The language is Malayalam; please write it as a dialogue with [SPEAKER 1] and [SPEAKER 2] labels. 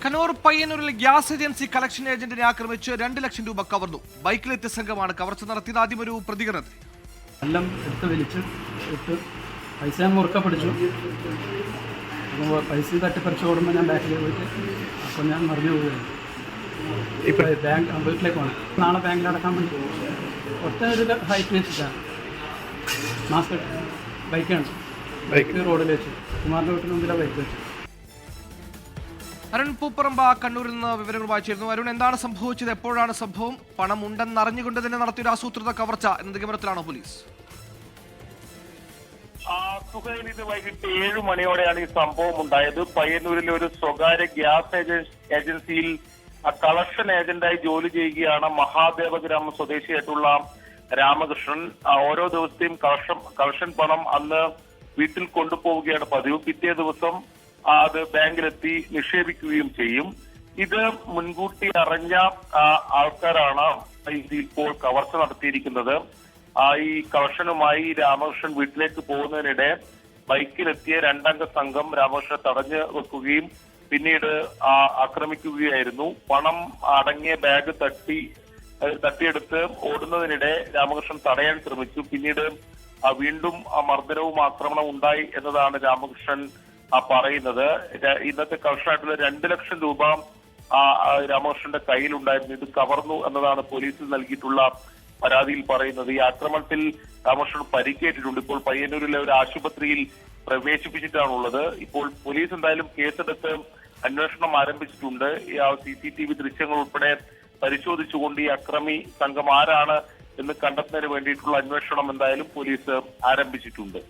[SPEAKER 1] കണ്ണൂർ പയ്യന്നൂരിൽ ഗ്യാസ് ഏജൻസി കളക്ഷൻ ഏജന്റിനെ ആക്രമിച്ച് 2 ലക്ഷം രൂപ കവർന്നു. ബൈക്കിലെത്തിയ സംഘമാണ് കവർച്ച നടത്തിയത്. ആദ്യം ഒരു പ്രതികരണത്തിൽ
[SPEAKER 2] എല്ലാം എടുത്ത് വലിച്ച് ഇട്ട് പൈസ ഞാൻ മുറുക്ക പിടിച്ചു. അപ്പോൾ പൈസ തട്ടിപ്പറിച്ച് ഓടുമ്പോൾ ഞാൻ ബാക്കിലേക്ക് പോയിട്ട് അപ്പോൾ ഞാൻ മറിഞ്ഞു പോവുകയാണ്. ഇപ്പോൾ ബാങ്ക് വീട്ടിലേക്ക് പോകണം. നാളെ ബാങ്കിൽ അടക്കാൻ വേണ്ടി ഒറ്റ ഒരു ഹൈറ്റ് വെച്ചിട്ടാണ് മാസ്ക് ബൈക്കാണ്. ബൈക്ക് റോഡിൽ വെച്ച് കുമാറിൻ്റെ വീട്ടിന് മുമ്പിലാണ് ബൈക്ക് വെച്ച്.
[SPEAKER 1] അരുൺ പൂപ്പറമ്പ കണ്ണൂരിൽ നിന്ന് വിവരങ്ങൾ വായിച്ചിരുന്നു. അരുൺ, എന്താണ് സംഭവിച്ചത്? എപ്പോഴാണ് സംഭവം? പണം ഉണ്ടെന്ന് അറിഞ്ഞുകൊണ്ട് തന്നെ നടത്തിയൊരു ആസൂത്രിത കവർച്ച എന്ന നിഗമനത്തിലാണോ പോലീസ്?
[SPEAKER 3] ഇത് വൈകിട്ട് 7 മണിയോടെയാണ് ഈ സംഭവം ഉണ്ടായത്. പയ്യന്നൂരിലെ ഒരു സ്വകാര്യ ഗ്യാസ് ഏജൻസിയിൽ കളക്ഷൻ ഏജന്റായി ജോലി ചെയ്യുകയാണ് മഹാദേവഗ്രാമം സ്വദേശിയായിട്ടുള്ള രാമകൃഷ്ണൻ. ഓരോ ദിവസത്തെയും കളക്ഷൻ പണം അന്ന് വീട്ടിൽ കൊണ്ടുപോവുകയാണ് പതിവ്. പിറ്റേ ദിവസം അത് ബാങ്കിലെത്തി നിക്ഷേപിക്കുകയും ചെയ്യും. ഇത് മുൻകൂട്ടി അറിഞ്ഞ ആൾക്കാരാണ് ഇപ്പോൾ കവർച്ച നടത്തിയിരിക്കുന്നത്. ഈ കളക്ഷനുമായി രാമകൃഷ്ണൻ വീട്ടിലേക്ക് പോകുന്നതിനിടെ ബൈക്കിലെത്തിയ 2 അംഗ സംഘം രാമകൃഷ്ണനെ തടഞ്ഞു വെക്കുകയും പിന്നീട് ആക്രമിക്കുകയായിരുന്നു. പണം അടങ്ങിയ ബാഗ് തട്ടിയെടുത്ത് ഓടുന്നതിനിടെ രാമകൃഷ്ണൻ തടയാൻ ശ്രമിച്ചു. പിന്നീട് വീണ്ടും മർദ്ദനവും ആക്രമണവും ഉണ്ടായി എന്നതാണ് രാമകൃഷ്ണൻ പറയുന്നത്. ഇന്നത്തെ കളക്ഷനായിട്ടുള്ള 2 ലക്ഷം രൂപ രാമകൃഷ്ണന്റെ കയ്യിലുണ്ടായിരുന്നു. ഇത് കവർന്നു എന്നതാണ് പോലീസിൽ നൽകിയിട്ടുള്ള പരാതിയിൽ പറയുന്നത്. ഈ ആക്രമണത്തിൽ രാമകൃഷ്ണൻ പരിക്കേറ്റിട്ടുണ്ട്. ഇപ്പോൾ പയ്യന്നൂരിലെ ഒരു ആശുപത്രിയിൽ പ്രവേശിപ്പിച്ചിട്ടാണുള്ളത്. ഇപ്പോൾ പോലീസ് എന്തായാലും കേസെടുത്ത് അന്വേഷണം ആരംഭിച്ചിട്ടുണ്ട്. CCTV ദൃശ്യങ്ങൾ ഉൾപ്പെടെ പരിശോധിച്ചുകൊണ്ട് ഈ അക്രമി സംഘം ആരാണ് എന്ന് കണ്ടെത്തുന്നതിന് വേണ്ടിയിട്ടുള്ള അന്വേഷണം എന്തായാലും പോലീസ് ആരംഭിച്ചിട്ടുണ്ട്.